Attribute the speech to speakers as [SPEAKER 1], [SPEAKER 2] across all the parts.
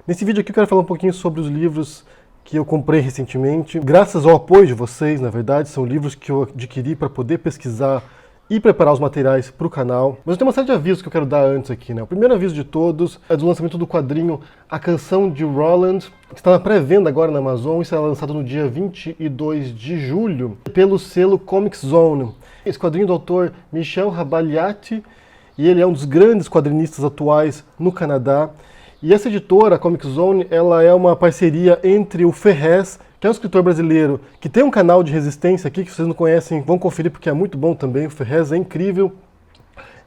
[SPEAKER 1] Nesse vídeo aqui eu quero falar um pouquinho sobre os livros que eu comprei recentemente. Graças ao apoio de vocês, na verdade, são livros que eu adquiri para poder pesquisar e preparar os materiais para o canal. Mas eu tenho uma série de avisos que eu quero dar antes aqui, né? O primeiro aviso de todos é do lançamento do quadrinho A Canção de Roland, que está na pré-venda agora na Amazon e será lançado no dia 22 de julho pelo selo Comic Zone. Esse quadrinho do autor Michel Rabaliati, e ele é um dos grandes quadrinistas atuais no Canadá. E essa editora, a Comic Zone, ela é uma parceria entre o Ferrez, que é um escritor brasileiro, que tem um canal de resistência aqui, que vocês não conhecem, vão conferir porque é muito bom também, o Ferrez é incrível,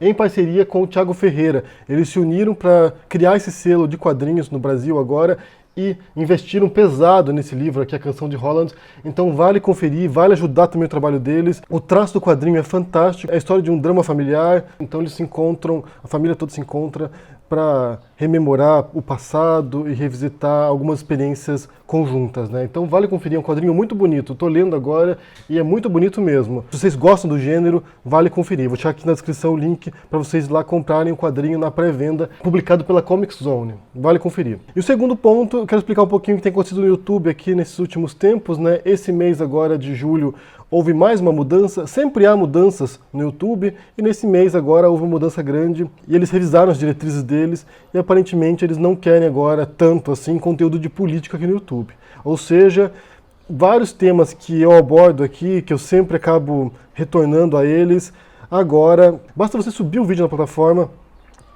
[SPEAKER 1] em parceria com o Thiago Ferreira. Eles se uniram para criar esse selo de quadrinhos no Brasil agora, e investiram pesado nesse livro aqui, A Canção de Roland. Então vale conferir, vale ajudar também o trabalho deles. O traço do quadrinho é fantástico, é a história de um drama familiar, então eles se encontram, a família toda se encontra para rememorar o passado e revisitar algumas experiências conjuntas, né? Então vale conferir, é um quadrinho muito bonito, estou lendo agora e é muito bonito mesmo. Se vocês gostam do gênero, vale conferir. Vou deixar aqui na descrição o link para vocês lá comprarem o quadrinho na pré-venda, publicado pela Comic Zone. Vale conferir. E o segundo ponto, eu quero explicar um pouquinho o que tem acontecido no YouTube aqui nesses últimos tempos, né? Esse mês agora de julho houve mais uma mudança, sempre há mudanças no YouTube, e nesse mês agora houve uma mudança grande, e eles revisaram as diretrizes deles, e aparentemente eles não querem agora tanto assim conteúdo de política aqui no YouTube. Ou seja, vários temas que eu abordo aqui, que eu sempre acabo retornando a eles, agora basta você subir o vídeo na plataforma,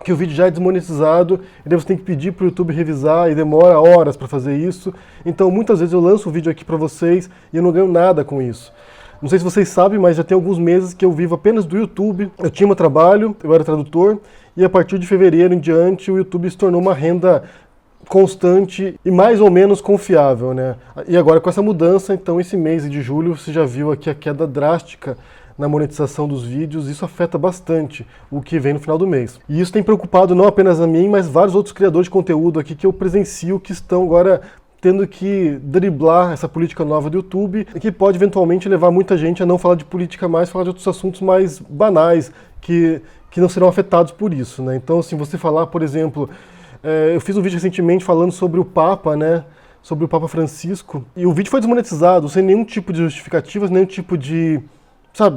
[SPEAKER 1] que o vídeo já é desmonetizado, e daí você tem que pedir para o YouTube revisar, e demora horas para fazer isso. Então muitas vezes eu lanço o vídeo aqui para vocês e eu não ganho nada com isso. Não sei se vocês sabem, mas já tem alguns meses que eu vivo apenas do YouTube. Eu tinha um trabalho, eu era tradutor, e a partir de fevereiro em diante o YouTube se tornou uma renda constante e mais ou menos confiável, né? E agora com essa mudança, então esse mês de julho você já viu aqui a queda drástica na monetização dos vídeos, isso afeta bastante o que vem no final do mês. E isso tem preocupado não apenas a mim, mas vários outros criadores de conteúdo aqui que eu presencio que estão agora tendo que driblar essa política nova do YouTube, que pode eventualmente levar muita gente a não falar de política mais, falar de outros assuntos mais banais, que não serão afetados por isso, né? Então, assim, você falar, por exemplo, eu fiz um vídeo recentemente falando sobre o Papa, né? Sobre o Papa Francisco, e o vídeo foi desmonetizado, sem nenhum tipo de justificativas, nenhum tipo de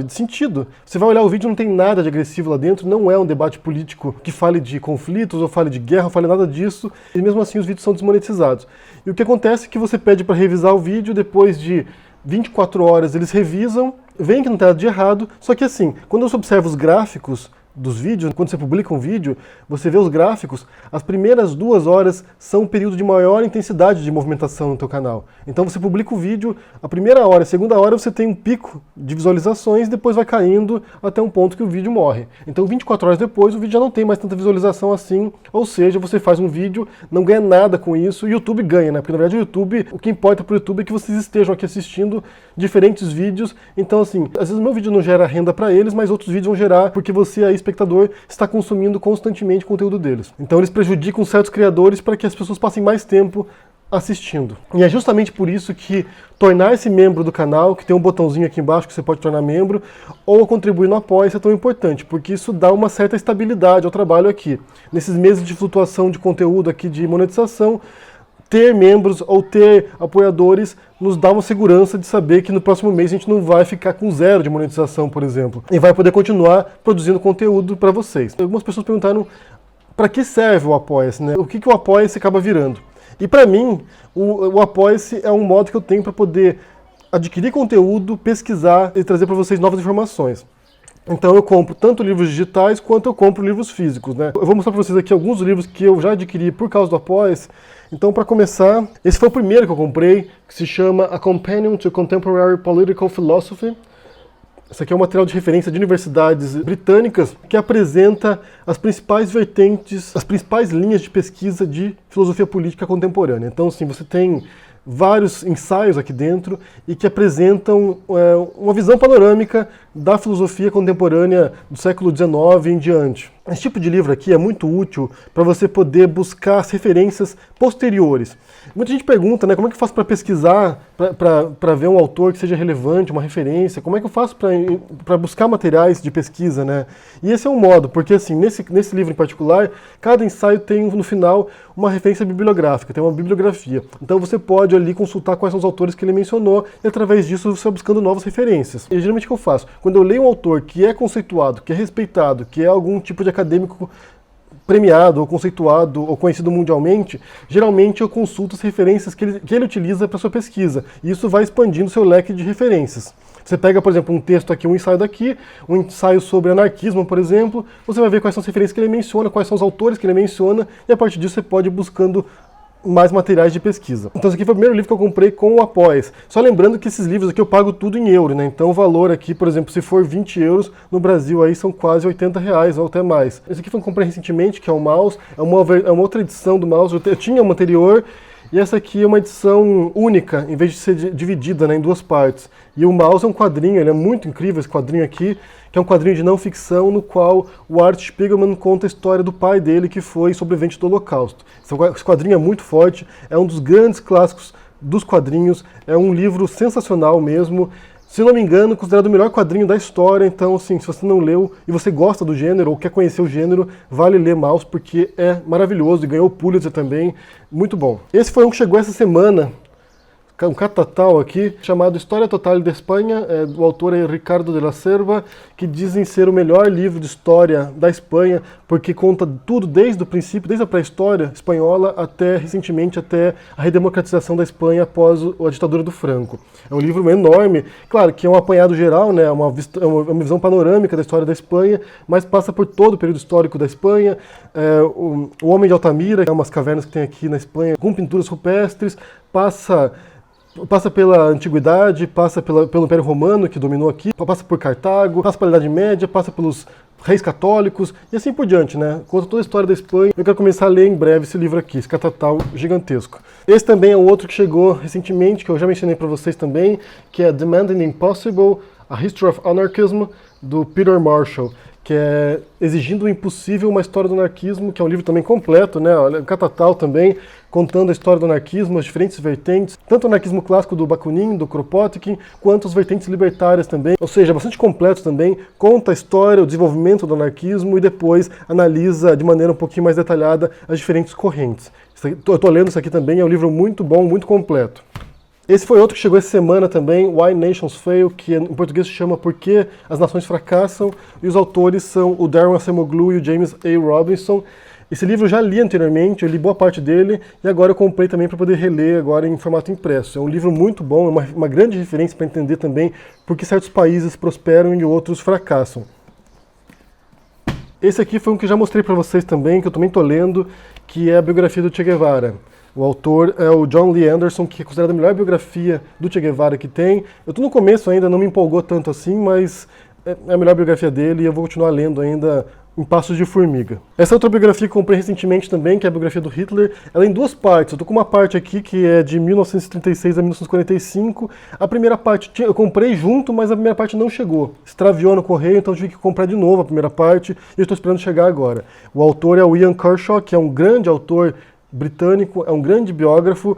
[SPEAKER 1] sentido. Você vai olhar o vídeo, não tem nada de agressivo lá dentro, não é um debate político que fale de conflitos, ou fale de guerra, ou fale nada disso, e mesmo assim os vídeos são desmonetizados. E o que acontece é que você pede para revisar o vídeo, depois de 24 horas eles revisam, veem que não tem nada de errado, só que assim, quando você observa os gráficos dos vídeos, quando você publica um vídeo, você vê os gráficos, as primeiras 2 horas são um período de maior intensidade de movimentação no teu canal. Então você publica o vídeo, a primeira hora, a segunda hora você tem um pico de visualizações, depois vai caindo até um ponto que o vídeo morre. Então 24 horas depois o vídeo já não tem mais tanta visualização assim, ou seja, você faz um vídeo, não ganha nada com isso, e o YouTube ganha, né? Porque na verdade o YouTube, o que importa pro YouTube é que vocês estejam aqui assistindo diferentes vídeos, então assim, às vezes meu vídeo não gera renda para eles, mas outros vídeos vão gerar, porque você aí, espectador, está consumindo constantemente o conteúdo deles. Então eles prejudicam certos criadores para que as pessoas passem mais tempo assistindo. E é justamente por isso que tornar-se membro do canal, que tem um botãozinho aqui embaixo que você pode tornar membro, ou contribuir no Apoia-se é tão importante, porque isso dá uma certa estabilidade ao trabalho aqui. Nesses meses de flutuação de conteúdo aqui, de monetização, ter membros ou ter apoiadores nos dá uma segurança de saber que no próximo mês a gente não vai ficar com 0 de monetização, por exemplo, e vai poder continuar produzindo conteúdo para vocês. Algumas pessoas perguntaram para que serve o Apoia-se, né? O que o Apoia-se acaba virando? E para mim, o Apoia-se é um modo que eu tenho para poder adquirir conteúdo, pesquisar e trazer para vocês novas informações. Então eu compro tanto livros digitais quanto eu compro livros físicos, né? Eu vou mostrar para vocês aqui alguns livros que eu já adquiri por causa do Apoia-se. Então, para começar, esse foi o primeiro que eu comprei, que se chama A Companion to Contemporary Political Philosophy. Esse aqui é um material de referência de universidades britânicas que apresenta as principais vertentes, as principais linhas de pesquisa de filosofia política contemporânea. Então, assim, você tem vários ensaios aqui dentro e que apresentam uma visão panorâmica da filosofia contemporânea do século XIX em diante. Esse tipo de livro aqui é muito útil para você poder buscar as referências posteriores. Muita gente pergunta, né, como é que eu faço para pesquisar, para ver um autor que seja relevante, uma referência, como é que eu faço para buscar materiais de pesquisa, né? E esse é um modo, porque assim, nesse livro em particular, cada ensaio tem no final uma referência bibliográfica, tem uma bibliografia. Então você pode ali consultar quais são os autores que ele mencionou e através disso você vai buscando novas referências. E geralmente o que eu faço? Quando eu leio um autor que é conceituado, que é respeitado, que é algum tipo de acadêmico premiado, ou conceituado, ou conhecido mundialmente, geralmente eu consulto as referências que ele utiliza para sua pesquisa. E isso vai expandindo seu leque de referências. Você pega, por exemplo, um texto aqui, um ensaio daqui, um ensaio sobre anarquismo, por exemplo, você vai ver quais são as referências que ele menciona, quais são os autores que ele menciona, e a partir disso você pode ir buscando mais materiais de pesquisa. Então esse aqui foi o primeiro livro que eu comprei com o Apoia-se. Só lembrando que esses livros aqui eu pago tudo em euro, né? Então o valor aqui, por exemplo, se for 20 euros, no Brasil aí são quase 80 reais ou até mais. Esse aqui foi que eu comprei recentemente, que é o mouse, é uma outra edição do mouse, eu tinha uma anterior, e essa aqui é uma edição única, em vez de ser dividida, né, em duas partes. E o mouse é um quadrinho, ele é muito incrível esse quadrinho aqui, que é um quadrinho de não ficção no qual o Art Spiegelman conta a história do pai dele, que foi sobrevivente do Holocausto. Esse quadrinho é muito forte, é um dos grandes clássicos dos quadrinhos, é um livro sensacional mesmo. Se não me engano, considerado o melhor quadrinho da história, então assim, se você não leu e você gosta do gênero ou quer conhecer o gênero, vale ler Maus, porque é maravilhoso e ganhou o Pulitzer também, muito bom. Esse foi um que chegou essa semana, um catatal aqui, chamado História Total de Espanha, do autor é Ricardo de la Cerva, que dizem ser o melhor livro de história da Espanha, porque conta tudo desde o princípio, desde a pré-história espanhola até, recentemente, até a redemocratização da Espanha após a ditadura do Franco. É um livro enorme, claro que é um apanhado geral, né, uma visão panorâmica da história da Espanha, mas passa por todo o período histórico da Espanha, o Homem de Altamira, que é umas cavernas que tem aqui na Espanha, com pinturas rupestres, passa pela Antiguidade, passa pelo Império Romano, que dominou aqui, passa por Cartago, passa pela Idade Média, passa pelos reis católicos, e assim por diante, né? Conta toda a história da Espanha. Eu quero começar a ler em breve esse livro aqui, esse catatal gigantesco. Esse também é um outro que chegou recentemente, que eu já mencionei para vocês também, que é Demanding the Impossible, A History of Anarchism, do Peter Marshall, que é Exigindo o Impossível, uma história do anarquismo, que é um livro também completo, né? Um catatal também, contando a história do anarquismo, as diferentes vertentes, tanto o anarquismo clássico do Bakunin, do Kropotkin, quanto as vertentes libertárias também, ou seja, bastante completo também, conta a história, o desenvolvimento do anarquismo e depois analisa de maneira um pouquinho mais detalhada as diferentes correntes. Eu estou lendo isso aqui também, é um livro muito bom, muito completo. Esse foi outro que chegou essa semana também, Why Nations Fail, que em português se chama Por que as Nações Fracassam, e os autores são o Darren Acemoglu e o James A. Robinson. Esse livro eu já li anteriormente, eu li boa parte dele, e agora eu comprei também para poder reler agora em formato impresso. É um livro muito bom, é uma grande referência para entender também por que certos países prosperam e outros fracassam. Esse aqui foi um que eu já mostrei para vocês também, que eu também estou lendo, que é a biografia do Che Guevara. O autor é o John Lee Anderson, que é considerado a melhor biografia do Che Guevara que tem. Eu estou no começo ainda, não me empolgou tanto assim, mas é a melhor biografia dele e eu vou continuar lendo ainda em passos de formiga. Essa outra biografia que eu comprei recentemente também, que é a biografia do Hitler, ela é em duas partes. Eu estou com uma parte aqui que é de 1936 a 1945. A primeira parte eu comprei junto, mas a primeira parte não chegou. Extraviou no correio, então eu tive que comprar de novo a primeira parte e eu estou esperando chegar agora. O autor é o Ian Kershaw, que é um grande autor britânico, é um grande biógrafo,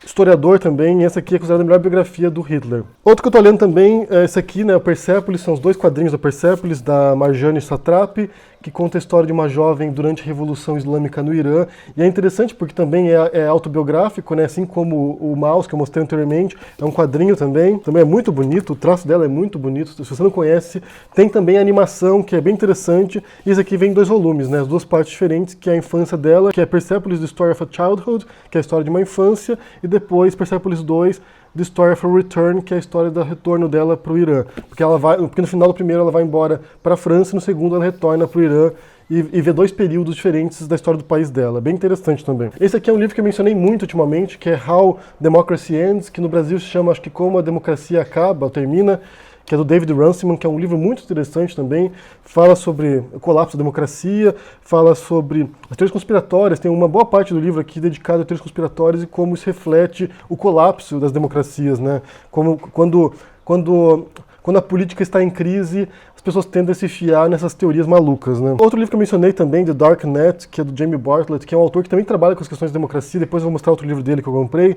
[SPEAKER 1] historiador também, e essa aqui é considerada a melhor biografia do Hitler. Outro que eu estou lendo também é esse aqui, né, o Persépolis, são os dois quadrinhos da Persépolis, da Marjane Satrapi, que conta a história de uma jovem durante a Revolução Islâmica no Irã, e é interessante porque também é autobiográfico, né, assim como o Maus, que eu mostrei anteriormente, é um quadrinho também é muito bonito, o traço dela é muito bonito, se você não conhece, tem também a animação, que é bem interessante, e esse aqui vem em 2 volumes, né, as duas partes diferentes, que é a infância dela, que é Persepolis, The Story of a Childhood, que é a história de uma infância, e depois Persepolis 2, The Story of a Return, que é a história do retorno dela para o Irã. Porque no final do primeiro ela vai embora para a França, e no segundo ela retorna para o Irã e vê 2 períodos diferentes da história do país dela. Bem interessante também. Esse aqui é um livro que eu mencionei muito ultimamente, que é How Democracy Ends, que no Brasil se chama, acho que Como a Democracia Acaba, ou Termina, que é do David Runciman, que é um livro muito interessante também, fala sobre o colapso da democracia, fala sobre as teorias conspiratórias, tem uma boa parte do livro aqui dedicada a teorias conspiratórias e como isso reflete o colapso das democracias, né? Quando a política está em crise, as pessoas tendem a se fiar nessas teorias malucas, né? Outro livro que eu mencionei também, The Dark Net, que é do Jamie Bartlett, que é um autor que também trabalha com as questões de democracia, depois eu vou mostrar outro livro dele que eu comprei,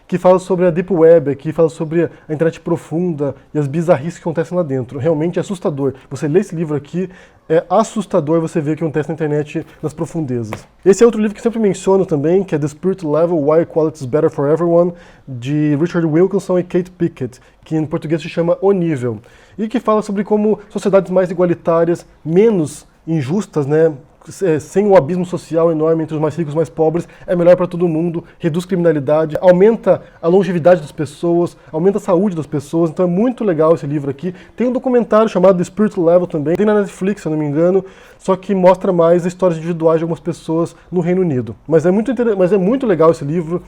[SPEAKER 1] que fala sobre a Deep Web, que fala sobre a internet profunda e as bizarrices que acontecem lá dentro. Realmente é assustador. Você lê esse livro aqui, é assustador você ver o que acontece na internet nas profundezas. Esse é outro livro que eu sempre menciono também, que é The Spirit Level, Why Equality is Better for Everyone, de Richard Wilkinson e Kate Pickett, que em português se chama O Nível, e que fala sobre como sociedades mais igualitárias, menos injustas, né, sem um abismo social enorme entre os mais ricos e os mais pobres, é melhor para todo mundo, reduz criminalidade, aumenta a longevidade das pessoas, aumenta a saúde das pessoas, então é muito legal esse livro aqui. Tem um documentário chamado The Spirit Level também, tem na Netflix, se eu não me engano, só que mostra mais histórias individuais de algumas pessoas no Reino Unido. Mas é muito legal esse livro,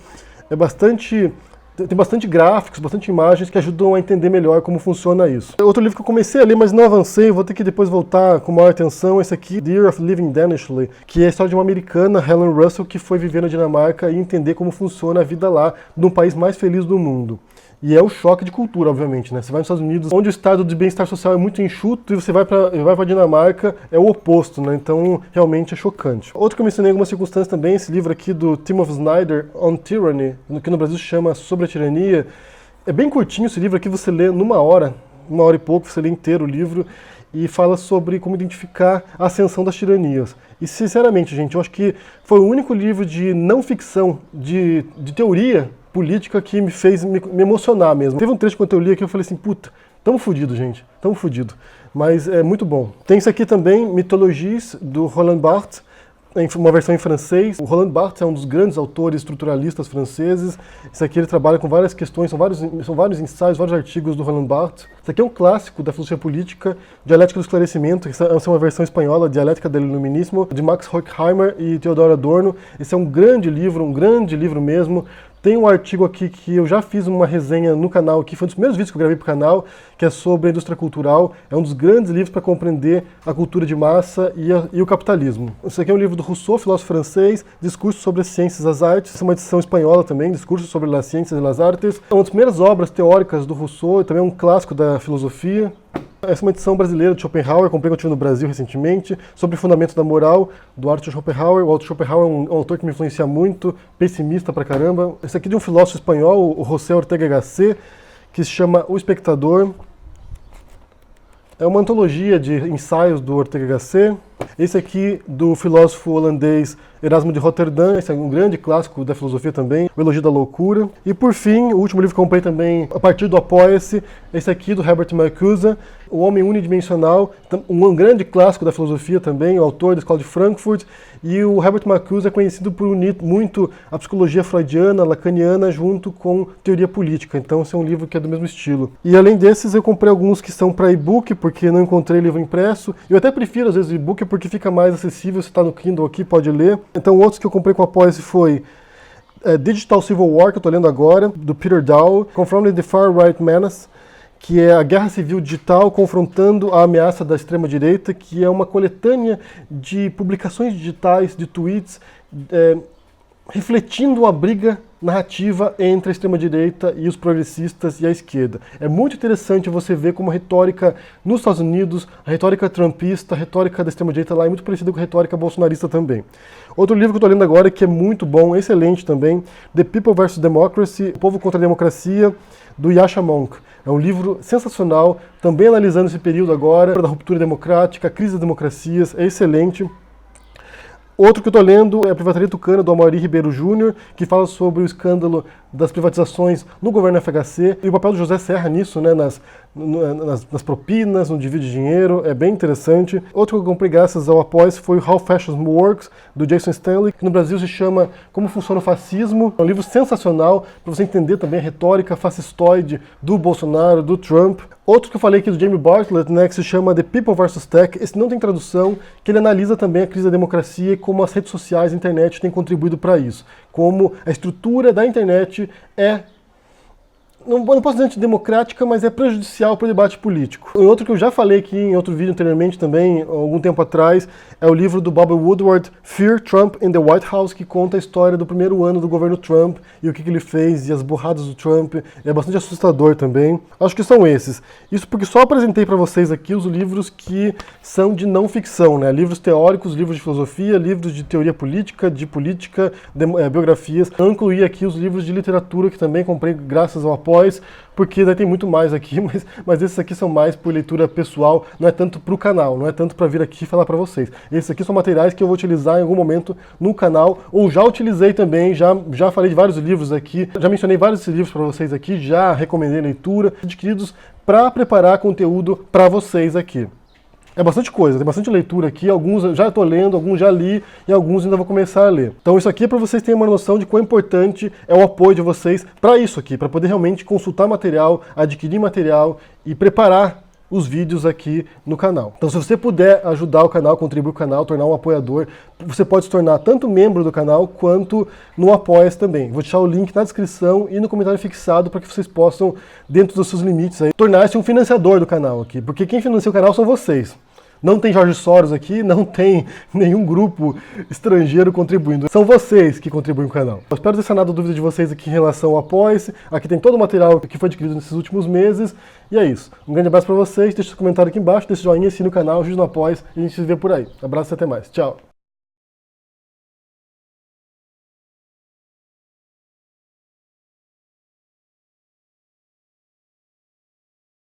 [SPEAKER 1] tem bastante gráficos, bastante imagens que ajudam a entender melhor como funciona isso. Outro livro que eu comecei a ler, mas não avancei, vou ter que depois voltar com maior atenção, esse aqui, The Year of Living Danishly, que é a história de uma americana, Helen Russell, que foi viver na Dinamarca e entender como funciona a vida lá, num país mais feliz do mundo. E é o choque de cultura, obviamente, né? Você vai nos Estados Unidos, onde o estado de bem-estar social é muito enxuto, e você vai para a Dinamarca, é o oposto, né? Então, realmente é chocante. Outro que eu mencionei em algumas circunstâncias também, esse livro aqui do Timothy Snyder, On Tyranny, que no Brasil se chama Sobre a Tirania. É bem curtinho esse livro aqui, você lê numa hora e pouco, você lê inteiro o livro, e fala sobre como identificar a ascensão das tiranias. E, sinceramente, gente, eu acho que foi o único livro de não ficção, de teoria política que me fez me emocionar mesmo. Teve um trecho quando eu li aqui, eu falei assim, puta, tamo fudido, gente, tamo fudido. Mas é muito bom. Tem isso aqui também, Mythologies, do Roland Barthes, uma versão em francês. O Roland Barthes é um dos grandes autores estruturalistas franceses. Isso aqui ele trabalha com várias questões, são vários ensaios, vários artigos do Roland Barthes. Isso aqui é um clássico da filosofia política, Dialética do Esclarecimento. Essa é uma versão espanhola, Dialética del Iluminismo, de Max Horkheimer e Theodor Adorno. Esse é um grande livro mesmo. Tem um artigo aqui que eu já fiz uma resenha no canal, que foi um dos primeiros vídeos que eu gravei para o canal, que é sobre a indústria cultural. É um dos grandes livros para compreender a cultura de massa e o capitalismo. Esse aqui é um livro do Rousseau, filósofo francês, Discurso sobre as Ciências e as Artes. Essa é uma edição espanhola também, Discurso sobre as Ciências e as Artes. É uma das primeiras obras teóricas do Rousseau, também é um clássico da filosofia. Essa é uma edição brasileira de Schopenhauer, comprei quando estive no Brasil recentemente, sobre fundamentos da moral, do Arthur Schopenhauer. O Arthur Schopenhauer é um autor que me influencia muito, pessimista pra caramba. Esse aqui é de um filósofo espanhol, o José Ortega Gasset, que se chama O Espectador. É uma antologia de ensaios do Ortega Gasset. Esse aqui do filósofo holandês Erasmo de Roterdã, esse é um grande clássico da filosofia também, O Elogio da Loucura. E por fim, o último livro que eu comprei também, a partir do Apoia-se, esse aqui do Herbert Marcuse, O Homem Unidimensional, um grande clássico da filosofia também, o autor da Escola de Frankfurt. E o Herbert Marcuse é conhecido por unir muito a psicologia freudiana, lacaniana, junto com teoria política. Então esse é um livro que é do mesmo estilo. E além desses, eu comprei alguns que são para e-book, porque não encontrei livro impresso. Eu até prefiro, às vezes, e-book, porque fica mais acessível, se está no Kindle aqui, pode ler. Então outros que eu comprei com a Apoia-se foi Digital Civil War, que eu estou lendo agora, do Peter Dow, Confronting the Far Right Menace, que é a guerra civil digital confrontando a ameaça da extrema-direita, que é uma coletânea de publicações digitais, de tweets, refletindo a briga narrativa entre a extrema-direita e os progressistas e a esquerda. É muito interessante você ver como a retórica nos Estados Unidos, a retórica trumpista, a retórica da extrema-direita lá é muito parecida com a retórica bolsonarista também. Outro livro que eu estou lendo agora, que é muito bom, excelente também, The People vs. Democracy, O Povo contra a Democracia, do Yascha Mounk. É um livro sensacional, também analisando esse período agora, da ruptura democrática, a crise das democracias, é excelente. Outro que eu estou lendo é a Privataria Tucana, do Amaury Ribeiro Júnior, que fala sobre o escândalo das privatizações no governo FHC e o papel do José Serra nisso, né, nas propinas, no desvio de dinheiro, é bem interessante. Outro que eu comprei graças ao Apoia-se foi o How Fascism Works, do Jason Stanley, que no Brasil se chama Como Funciona o Fascismo. É um livro sensacional para você entender também a retórica fascistoide do Bolsonaro, do Trump. Outro que eu falei aqui do Jamie Bartlett, né, que se chama The People vs. Tech, esse não tem tradução, que ele analisa também a crise da democracia e como as redes sociais, a internet têm contribuído para isso. Como a estrutura da internet é não posso dizer antidemocrática, mas é prejudicial para o debate político. Em outro que eu já falei aqui em outro vídeo anteriormente também, algum tempo atrás, é o livro do Bob Woodward, Fear, Trump in the White House, que conta a história do primeiro ano do governo Trump e o que ele fez e as burradas do Trump. É bastante assustador também. Acho que são esses. Isso porque só apresentei para vocês aqui os livros que são de não ficção, né? Livros teóricos, livros de filosofia, livros de teoria política, de política, biografias. Não incluí aqui os livros de literatura que também comprei graças ao Após, porque daí tem muito mais aqui, mas esses aqui são mais por leitura pessoal, não é tanto para o canal, não é tanto para vir aqui falar para vocês. Esses aqui são materiais que eu vou utilizar em algum momento no canal, ou já utilizei também, já falei de vários livros aqui, já mencionei vários livros para vocês aqui, já recomendei leitura, adquiridos para preparar conteúdo para vocês aqui. É bastante coisa, tem bastante leitura aqui, alguns eu já estou lendo, alguns já li e alguns ainda vou começar a ler. Então isso aqui é para vocês terem uma noção de quão importante é o apoio de vocês para isso aqui, para poder realmente consultar material, adquirir material e preparar os vídeos aqui no canal. Então se você puder ajudar o canal, contribuir com o canal, tornar um apoiador, você pode se tornar tanto membro do canal quanto no Apoia-se também. Vou deixar o link na descrição e no comentário fixado para que vocês possam, dentro dos seus limites, tornar-se um financiador do canal aqui, porque quem financia o canal são vocês. Não tem Jorge Soros aqui, não tem nenhum grupo estrangeiro contribuindo. São vocês que contribuem com o canal. Eu espero ter sanado a dúvida de vocês aqui em relação ao Apoia-se. Aqui tem todo o material que foi adquirido nesses últimos meses. E é isso. Um grande abraço para vocês. Deixa seu comentário aqui embaixo, deixa o joinha, assina o canal, ajude no Apoia-se e a gente se vê por aí. Abraço e até mais. Tchau.